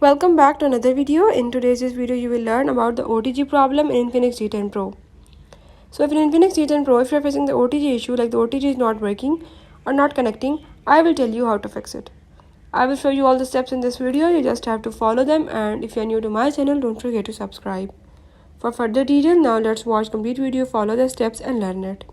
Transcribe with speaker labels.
Speaker 1: Welcome back to another video. In today's video, you will learn about the OTG problem in INFINIX G10 Pro. So if in INFINIX G10 Pro, if you're facing the OTG issue, like the OTG is not working or not connecting, I will tell you how to fix it. I will show you all the steps in this video. You just have to follow them, and if you're new to my channel, don't forget to subscribe. For further detail, now let's watch complete video, follow the steps and learn it.